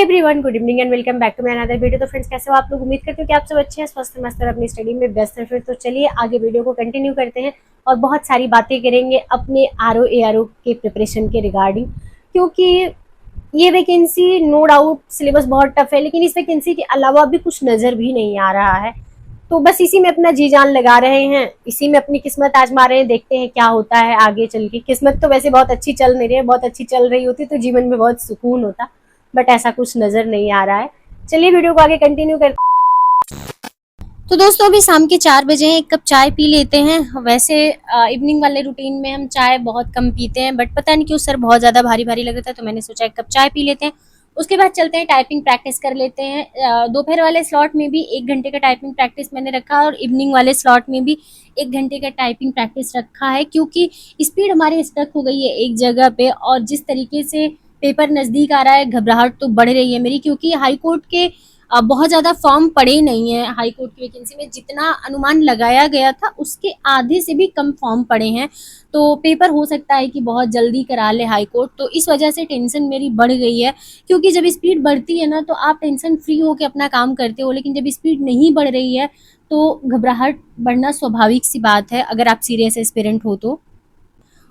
Everyone, good evening and welcome back to my another video. तो friends, कैसे हो आप लोग? उम्मीद करती हूँ कि आप सब अच्छे हैं, स्वस्थ मस्त और अपनी स्टडी में व्यस्त हैं। फिर तो चलिए आगे वीडियो को कंटिन्यू करते हैं और बहुत सारी बातें करेंगे अपने आरओ एआरओ के प्रिपरेशन के रिगार्डिंग, क्योंकि ये वैकेंसी नो डाउट सिलेबस बहुत टफ है, लेकिन इस वैकेंसी के अलावा भी कुछ नजर भी नहीं आ रहा है। तो बस इसी में अपना जी जान लगा रहे हैं, इसी में अपनी किस्मत आजमा रहे हैं। देखते हैं क्या होता है आगे चल के। किस्मत तो वैसे बहुत अच्छी चल नहीं रही है, बहुत अच्छी चल रही होती तो जीवन में बहुत सुकून होता, बट ऐसा कुछ नजर नहीं आ रहा है। चलिए वीडियो को आगे कंटिन्यू करते हैं। तो दोस्तों, अभी शाम के 4 बजे हैं, एक कप चाय पी लेते हैं। वैसे इवनिंग वाले रूटीन में हम चाय बहुत कम पीते हैं, बट पता नहीं क्यों सर बहुत ज्यादा भारी भारी लग रहा था, तो मैंने सोचा एक कप चाय पी लेते हैं। उसके बाद चलते हैं टाइपिंग प्रैक्टिस कर लेते हैं। दोपहर वाले स्लॉट में भी 1 घंटे का टाइपिंग प्रैक्टिस मैंने रखा और इवनिंग वाले स्लॉट में भी 1 घंटे का टाइपिंग प्रैक्टिस रखा है, क्योंकि स्पीड हमारी स्टक हो गई है एक जगह पे। और जिस तरीके से पेपर नजदीक आ रहा है, घबराहट तो बढ़ रही है मेरी, क्योंकि हाई कोर्ट के बहुत ज्यादा फॉर्म पड़े नहीं है। हाई कोर्ट की वैकेंसी में जितना अनुमान लगाया गया था उसके आधे से भी कम फॉर्म पड़े हैं, तो पेपर हो सकता है कि बहुत जल्दी करा ले हाई कोर्ट। तो इस वजह से टेंशन मेरी बढ़ गई है, क्योंकि जब स्पीड बढ़ती है ना तो आप टेंशन फ्री होकर अपना काम करते हो, लेकिन जब स्पीड नहीं बढ़ रही है तो घबराहट बढ़ना स्वाभाविक सी बात है अगर आप सीरियस एस्पिरेंट हो तो।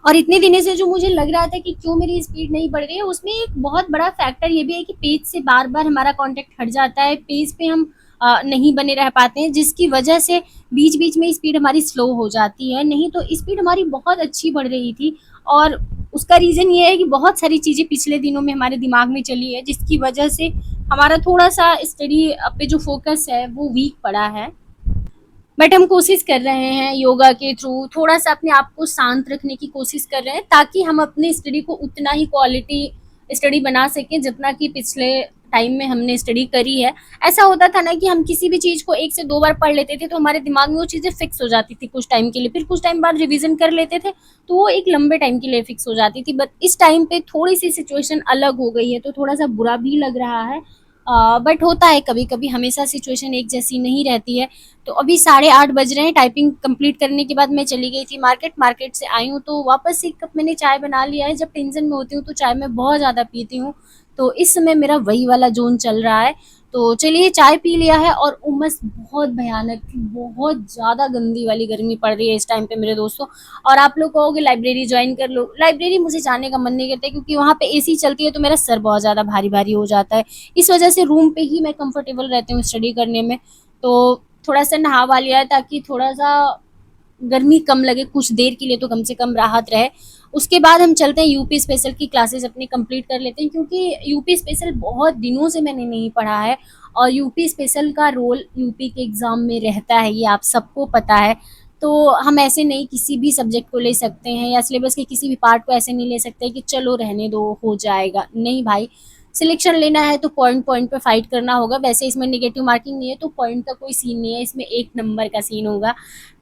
और इतने दिनों से जो मुझे लग रहा था कि क्यों मेरी स्पीड नहीं बढ़ रही है, उसमें एक बहुत बड़ा फैक्टर ये भी है कि पेज से बार बार हमारा कांटेक्ट हट जाता है, पेज पे हम नहीं बने रह पाते हैं, जिसकी वजह से बीच बीच में स्पीड हमारी स्लो हो जाती है। नहीं तो स्पीड हमारी बहुत अच्छी बढ़ रही थी, और उसका रीज़न ये है कि बहुत सारी चीज़ें पिछले दिनों में हमारे दिमाग में चली है, जिसकी वजह से हमारा थोड़ा सा स्टडी पे जो फोकस है वो वीक पड़ा है। बट हम कोशिश कर रहे हैं योगा के थ्रू थोड़ा सा अपने आप को शांत रखने की कोशिश कर रहे हैं, ताकि हम अपनी स्टडी को उतना ही क्वालिटी स्टडी बना सकें जितना कि पिछले टाइम में हमने स्टडी करी है। ऐसा होता था ना कि हम किसी भी चीज़ को 1 से 2 बार पढ़ लेते थे तो हमारे दिमाग में वो चीज़ें फिक्स हो जाती थी कुछ टाइम के लिए, फिर कुछ टाइम बाद रिवीजन कर लेते थे तो वो एक लंबे टाइम के लिए फिक्स हो जाती थी। बट इस टाइम पे थोड़ी सी सिचुएशन अलग हो गई है, तो थोड़ा सा बुरा भी लग रहा है। बट होता है कभी कभी, हमेशा सिचुएशन एक जैसी नहीं रहती है। तो अभी 8:30 बज रहे हैं। टाइपिंग कंप्लीट करने के बाद मैं चली गई थी मार्केट से आई हूँ तो वापस 1 कप मैंने चाय बना लिया है। जब टेंशन में होती हूँ तो चाय मैं बहुत ज़्यादा पीती हूँ, तो इस समय मेरा वही वाला जोन चल रहा है। तो चलिए चाय पी लिया है, और उमस बहुत भयानक, बहुत ज़्यादा गंदी वाली गर्मी पड़ रही है इस टाइम पे मेरे दोस्तों। और आप लोग कहोगे लाइब्रेरी ज्वाइन कर लो, लाइब्रेरी मुझे जाने का मन नहीं करता, क्योंकि वहाँ पे एसी चलती है तो मेरा सर बहुत ज़्यादा भारी भारी हो जाता है। इस वजह से रूम पे ही मैं कंफर्टेबल रहती हूँ स्टडी करने में। तो थोड़ा सा नहा वा लिया है ताकि थोड़ा सा गर्मी कम लगे, कुछ देर के लिए तो कम से कम राहत रहे। उसके बाद हम चलते हैं यूपी स्पेशल की क्लासेस अपनी कंप्लीट कर लेते हैं, क्योंकि यूपी स्पेशल बहुत दिनों से मैंने नहीं पढ़ा है, और यूपी स्पेशल का रोल यूपी के एग्ज़ाम में रहता है, ये आप सबको पता है। तो हम ऐसे नहीं किसी भी सब्जेक्ट को ले सकते हैं, या सिलेबस के किसी भी पार्ट को ऐसे नहीं ले सकते कि चलो रहने दो हो जाएगा। नहीं भाई, सिलेक्शन लेना है तो पॉइंट पॉइंट पे फाइट करना होगा। वैसे इसमें नेगेटिव मार्किंग नहीं है, तो पॉइंट का कोई सीन नहीं है, इसमें 1 नंबर का सीन होगा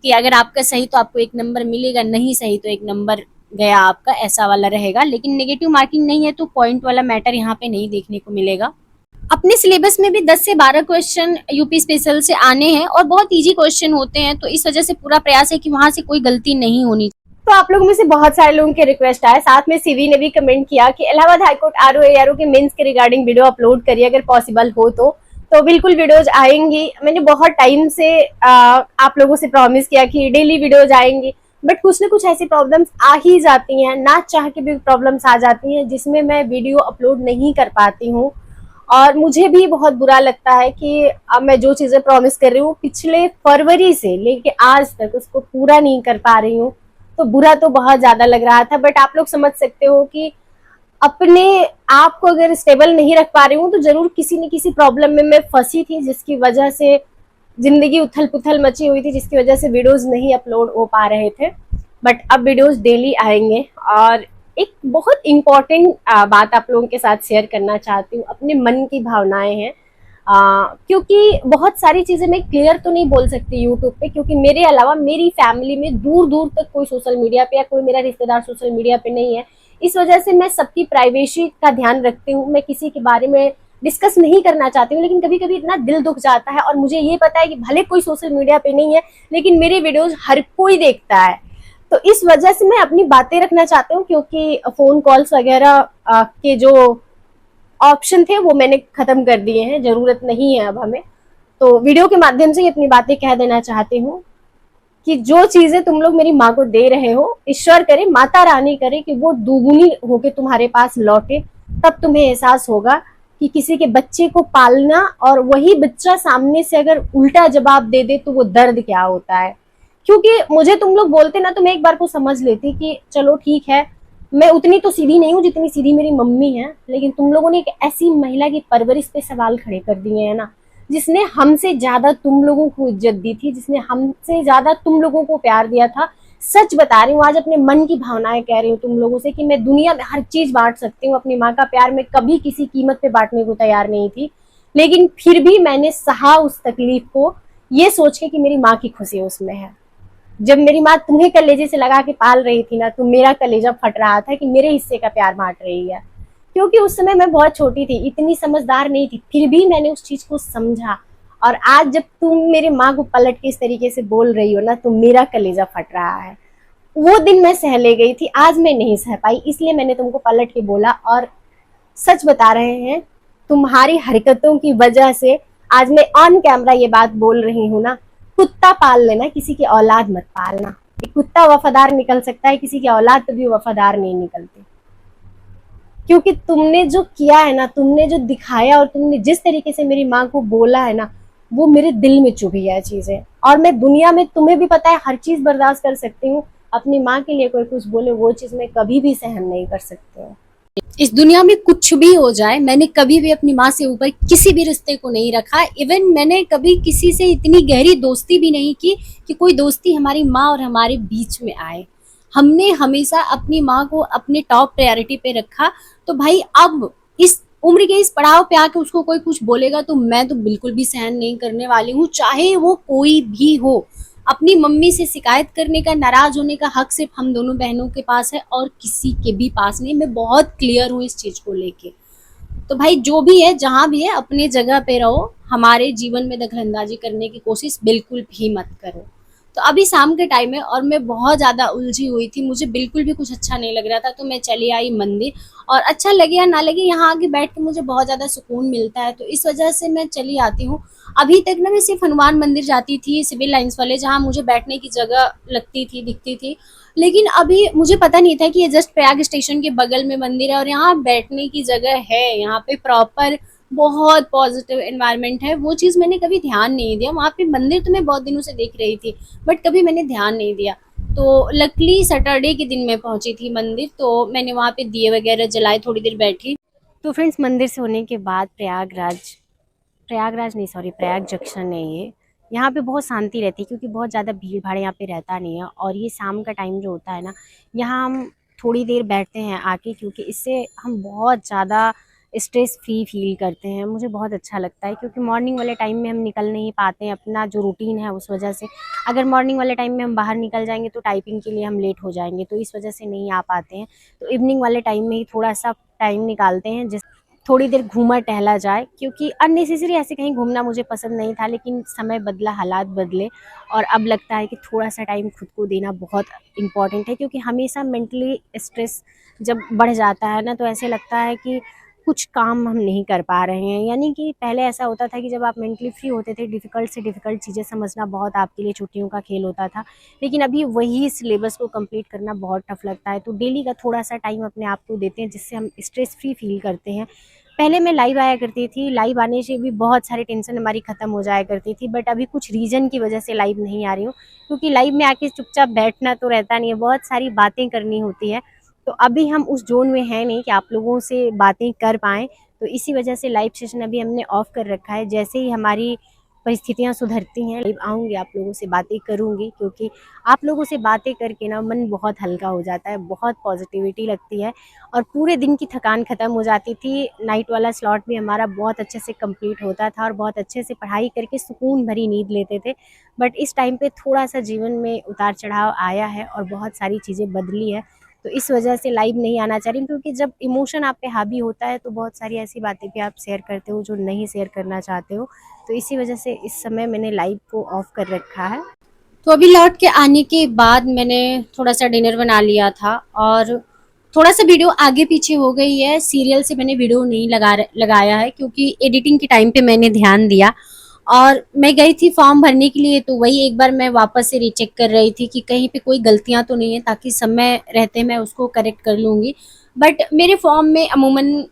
कि अगर आपका सही तो आपको 1 नंबर मिलेगा, नहीं सही तो 1 नंबर गया आपका, ऐसा वाला रहेगा। लेकिन नेगेटिव मार्किंग नहीं है तो पॉइंट वाला मैटर यहाँ पे नहीं देखने को मिलेगा। अपने सिलेबस में भी 10 से 12 क्वेश्चन यूपी स्पेशल से आने हैं, और बहुत इजी क्वेश्चन होते हैं, तो इस वजह से पूरा प्रयास है कि वहां से कोई गलती नहीं होनी। तो आप लोगों में से बहुत सारे लोगों के रिक्वेस्ट आए, साथ में सीवी ने भी कमेंट किया कि इलाहाबाद हाईकोर्ट आरओ एआरओ के मेंस के रिगार्डिंग वीडियो अपलोड करिए अगर पॉसिबल हो तो बिल्कुल वीडियोज आएंगी। मैंने बहुत टाइम से आप लोगों से प्रॉमिस किया कि डेली वीडियोज आएंगी, बट कुछ ना कुछ ऐसी प्रॉब्लम्स आ ही जाती हैं, ना चाह के भी प्रॉब्लम्स आ जाती हैं, जिसमें मैं वीडियो अपलोड नहीं कर पाती हूँ। और मुझे भी बहुत बुरा लगता है कि अब मैं जो चीजें प्रॉमिस कर रही हूँ पिछले फरवरी से लेके आज तक उसको पूरा नहीं कर पा रही हूँ, तो बुरा तो बहुत ज्यादा लग रहा था। बट आप लोग समझ सकते हो कि अपने आप को अगर स्टेबल नहीं रख पा रही हूँ तो जरूर किसी न किसी प्रॉब्लम में मैं फंसी थी, जिसकी वजह से जिंदगी उथल पुथल मची हुई थी, जिसकी वजह से वीडियोस नहीं अपलोड हो पा रहे थे। बट अब वीडियोस डेली आएंगे। और एक बहुत इम्पोर्टेंट बात आप लोगों के साथ शेयर करना चाहती हूँ, अपने मन की भावनाएं हैं। क्योंकि बहुत सारी चीजें मैं क्लियर तो नहीं बोल सकती यूट्यूब पे, क्योंकि मेरे अलावा मेरी फैमिली में दूर दूर तक कोई सोशल मीडिया पे या कोई मेरा रिश्तेदार सोशल मीडिया पे नहीं है। इस वजह से मैं सबकी प्राइवेसी का ध्यान रखती हूँ, मैं किसी के बारे में डिस्कस नहीं करना चाहती हूँ। लेकिन कभी कभी इतना दिल दुख जाता है, और मुझे ये पता है कि भले कोई सोशल मीडिया पे नहीं है लेकिन मेरे वीडियोज हर कोई देखता है, तो इस वजह से मैं अपनी बातें रखना चाहती हूँ। क्योंकि फोन कॉल्स वगैरह के जो ऑप्शन थे वो मैंने खत्म कर दिए हैं, जरूरत नहीं है अब हमें। तो वीडियो के माध्यम से अपनी बातें कह देना चाहती हूँ कि जो चीजें तुम लोग मेरी माँ को दे रहे हो, ईश्वर करे, माता रानी करे कि वो दुगुनी होके तुम्हारे पास लौटे, तब तुम्हें एहसास होगा कि किसी के बच्चे को पालना और वही बच्चा सामने से अगर उल्टा जवाब दे दे तो वो दर्द क्या होता है। क्योंकि मुझे तुम लोग बोलते ना तो मैं एक बार को समझ लेती कि चलो ठीक है, मैं उतनी तो सीधी नहीं हूँ जितनी सीधी मेरी मम्मी है, लेकिन तुम लोगों ने एक ऐसी महिला की परवरिश पे सवाल खड़े कर दिए हैं ना, जिसने हमसे ज्यादा तुम लोगों को इज्जत दी थी, जिसने हमसे ज्यादा तुम लोगों को प्यार दिया था। सच बता रही हूँ, आज अपने मन की भावनाएं कह रही हूँ तुम लोगों से कि मैं दुनिया में हर चीज बांट सकती हूँ, अपनी माँ का प्यार मैं कभी किसी कीमत पे बांटने को तैयार नहीं थी, लेकिन फिर भी मैंने सहा उस तकलीफ को, ये सोच के कि मेरी माँ की खुशी उसमें है। जब मेरी माँ तुम्हें कलेजे से लगा के पाल रही थी ना, तो मेरा कलेजा फट रहा था कि मेरे हिस्से का प्यार बांट रही है। क्योंकि उस समय मैं बहुत छोटी थी, इतनी समझदार नहीं थी, फिर भी मैंने उस चीज को समझा। और आज जब तुम मेरी माँ को पलट के इस तरीके से बोल रही हो ना, तो मेरा कलेजा फट रहा है। वो दिन मैं सह ले गई थी, आज मैं नहीं सह पाई, इसलिए मैंने तुमको पलट के बोला। और सच बता रहे हैं, तुम्हारी हरकतों की वजह से आज मैं ऑन कैमरा ये बात बोल रही हूँ ना, कुत्ता पाल लेना, किसी की औलाद मत पालना। एक कुत्ता वफादार निकल सकता है, किसी की औलाद कभी वफादार नहीं निकलती। क्योंकि तुमने जो किया है ना, तुमने जो दिखाया और तुमने जिस तरीके से मेरी माँ को बोला है ना, वो मेरे दिल में चुभी है चीजें। और मैं दुनिया में, तुम्हें भी पता है, हर चीज बर्दाश्त कर सकती हूँ, अपनी माँ के लिए कोई कुछ बोले वो चीज मैं कभी भी सहन नहीं कर सकती हूँ। इस दुनिया में कुछ भी हो जाए, मैंने कभी भी अपनी माँ से ऊपर किसी भी रिश्ते को नहीं रखा। इवन मैंने कभी किसी से इतनी गहरी दोस्ती भी नहीं की कि कोई दोस्ती हमारी माँ और हमारे बीच में आए। हमने हमेशा अपनी माँ को अपने टॉप प्रायोरिटी पे रखा। तो भाई अब इस उम्र के इस पड़ाव पे आके उसको कोई कुछ बोलेगा तो मैं तो बिल्कुल भी सहन नहीं करने वाली हूँ, चाहे वो कोई भी हो। अपनी मम्मी से शिकायत करने का, नाराज होने का हक सिर्फ हम दोनों बहनों के पास है और किसी के भी पास नहीं। मैं बहुत क्लियर हूँ इस चीज को लेके। तो भाई जो भी है, जहां भी है, अपने जगह पे रहो, हमारे जीवन में दखलंदाजी करने की कोशिश बिल्कुल भी मत करो। तो अभी शाम के टाइम है और मैं बहुत ज़्यादा उलझी हुई थी, मुझे बिल्कुल भी कुछ अच्छा नहीं लग रहा था, तो मैं चली आई मंदिर। और अच्छा लगे या ना लगे, यहाँ आके बैठ के मुझे बहुत ज़्यादा सुकून मिलता है, तो इस वजह से मैं चली आती हूँ। अभी तक ना मैं सिर्फ हनुमान मंदिर जाती थी, सिविल लाइन्स वाले, जहाँ मुझे बैठने की जगह लगती थी, दिखती थी। लेकिन अभी मुझे पता नहीं था कि ये जस्ट प्रयाग स्टेशन के बगल में मंदिर है और यहाँ बैठने की जगह है, यहाँ पे प्रॉपर बहुत पॉजिटिव एनवायरनमेंट है। वो चीज़ मैंने कभी ध्यान नहीं दिया। वहाँ पे मंदिर तो मैं बहुत दिनों से देख रही थी, बट कभी मैंने ध्यान नहीं दिया। तो लकली सैटरडे के दिन मैं पहुंची थी मंदिर, तो मैंने वहाँ पे दिए वगैरह जलाए, थोड़ी देर बैठी। तो फ्रेंड्स, मंदिर से होने के बाद प्रयागराज नहीं, सॉरी, प्रयाग जंक्शन है ये। यहाँ पे बहुत शांति रहती है क्योंकि बहुत ज़्यादा भीड़ भाड़ यहाँ पे रहता नहीं है। और ये शाम का टाइम जो होता है ना, यहाँ हम थोड़ी देर बैठते हैं आके, क्योंकि इससे हम बहुत ज़्यादा स्ट्रेस फ्री फील करते हैं। मुझे बहुत अच्छा लगता है क्योंकि मॉर्निंग वाले टाइम में हम निकल नहीं पाते हैं, अपना जो रूटीन है उस वजह से। अगर मॉर्निंग वाले टाइम में हम बाहर निकल जाएंगे तो टाइपिंग के लिए हम लेट हो जाएंगे, तो इस वजह से नहीं आ पाते हैं। तो इवनिंग वाले टाइम में ही थोड़ा सा टाइम निकालते हैं, जिस थोड़ी देर घूमा टहला जाए, क्योंकि अननेसेसरी ऐसे कहीं घूमना मुझे पसंद नहीं था। लेकिन समय बदला, हालात बदले, और अब लगता है कि थोड़ा सा टाइम खुद को देना बहुत इम्पॉर्टेंट है। क्योंकि हमेशा मेंटली स्ट्रेस जब बढ़ जाता है ना, तो ऐसे लगता है कि कुछ काम हम नहीं कर पा रहे हैं। यानी कि पहले ऐसा होता था कि जब आप मेंटली फ्री होते थे, डिफ़िकल्ट से डिफ़िकल्ट चीज़ें समझना बहुत आपके लिए छुट्टियों का खेल होता था। लेकिन अभी वही सिलेबस को कंप्लीट करना बहुत टफ लगता है। तो डेली का थोड़ा सा टाइम अपने आप को देते हैं, जिससे हम स्ट्रेस फ्री फील करते हैं। पहले मैं लाइव आया करती थी, लाइव आने से भी बहुत सारी टेंशन हमारी ख़त्म हो जाया करती थी, बट अभी कुछ रीज़न की वजह से लाइव नहीं आ रही हूँ। क्योंकि लाइव में आके चुपचाप बैठना तो रहता नहीं है, बहुत सारी बातें करनी होती है। तो अभी हम उस जोन में हैं नहीं कि आप लोगों से बातें कर पाएँ। तो इसी वजह से लाइव सेशन अभी हमने ऑफ कर रखा है। जैसे ही हमारी परिस्थितियाँ सुधरती हैं, लाइव आऊँगी, आप लोगों से बातें करूँगी, क्योंकि आप लोगों से बातें करके ना मन बहुत हल्का हो जाता है, बहुत पॉजिटिविटी लगती है और पूरे दिन की थकान ख़त्म हो जाती थी। नाइट वाला स्लॉट भी हमारा बहुत अच्छे से कंप्लीट होता था और बहुत अच्छे से पढ़ाई करके सुकून भरी नींद लेते थे। बट इस टाइम पे थोड़ा-सा जीवन में उतार-चढ़ाव आया है और बहुत सारी चीज़ें बदली है। तो इस वजह से लाइव नहीं आना चाह रही हूँ, क्योंकि जब इमोशन आप पे हावी होता है तो बहुत सारी ऐसी बातें भी आप शेयर करते हो जो नहीं शेयर करना चाहते हो। तो इसी वजह से इस समय मैंने लाइव को ऑफ कर रखा है। तो अभी लौट के आने के बाद मैंने थोड़ा सा डिनर बना लिया था और थोड़ा सा वीडियो आगे पीछे हो गई है, सीरियल से मैंने वीडियो नहीं लगाया है क्योंकि एडिटिंग के टाइम पे मैंने ध्यान दिया। और मैं गई थी फॉर्म भरने के लिए, तो वही एक बार मैं वापस से रीचेक कर रही थी कि कहीं पे कोई गलतियां तो नहीं है, ताकि समय रहते मैं उसको करेक्ट कर लूंगी। बट मेरे फॉर्म में अमूमन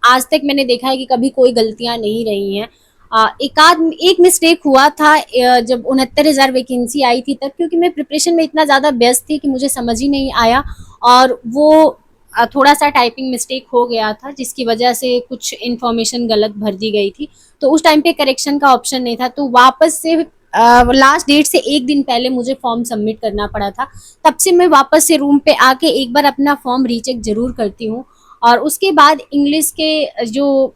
आज तक मैंने देखा है कि कभी कोई गलतियां नहीं रही हैं। एक मिस्टेक हुआ था जब 69,000 वैकेंसी आई थी तब, क्योंकि मैं प्रिपरेशन में इतना ज़्यादा व्यस्त थी कि मुझे समझ ही नहीं आया, और वो थोड़ा सा टाइपिंग मिस्टेक हो गया था जिसकी वजह से कुछ इन्फॉर्मेशन गलत भर दी गई थी। तो उस टाइम पे करेक्शन का ऑप्शन नहीं था, तो वापस से लास्ट डेट से एक दिन पहले मुझे फॉर्म सबमिट करना पड़ा था। तब से मैं वापस से रूम पे आके एक बार अपना फॉर्म रीचेक जरूर करती हूँ। और उसके बाद इंग्लिश के जो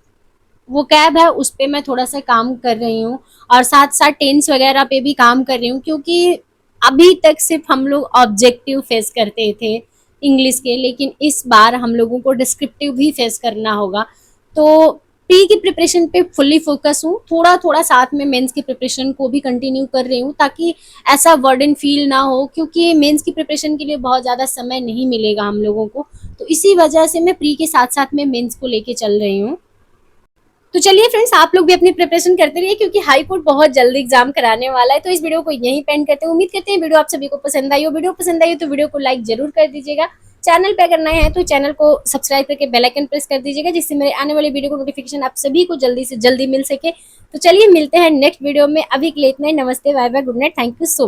वो कैब है उस पे मैं थोड़ा सा काम कर रही हूँ, और साथ साथ टेंस वगैरह पे भी काम कर रही हूँ, क्योंकि अभी तक सिर्फ हम लोग ऑब्जेक्टिव फेस करते थे इंग्लिश के, लेकिन इस बार हम लोगों को डिस्क्रिप्टिव भी फेस करना होगा। तो प्री की प्रिपरेशन पे फुल्ली फोकस हूँ, थोड़ा थोड़ा साथ में मेंस की प्रिपरेशन को भी कंटिन्यू कर रही हूँ, ताकि ऐसा वर्डन फील ना हो, क्योंकि मेंस की प्रिपरेशन के लिए बहुत ज़्यादा समय नहीं मिलेगा हम लोगों को। तो इसी वजह से मैं प्री के साथ साथ में मेंस को लेके चल रही हूँ। तो चलिए फ्रेंड्स, आप लोग भी अपनी प्रिपरेशन करते रहिए, क्योंकि हाई कोर्ट बहुत जल्दी एग्जाम कराने वाला है। तो इस वीडियो को यहीं पेंड करते हैं। उम्मीद करते हैं वीडियो आप सभी को पसंद आई हो। वीडियो पसंद आई हो तो वीडियो को लाइक जरूर कर दीजिएगा। चैनल पे अगर नए हैं तो चैनल को सब्सक्राइब करके बेल आइकन प्रेस कर दीजिएगा, जिससे मेरे आने वाली वीडियो को नोटिफिकेशन आप सभी को जल्दी से जल्दी मिल सके। तो चलिए मिलते हैं नेक्स्ट वीडियो में। अभी के लिए इतना ही। नमस्ते, bye bye, good night, thank you so much.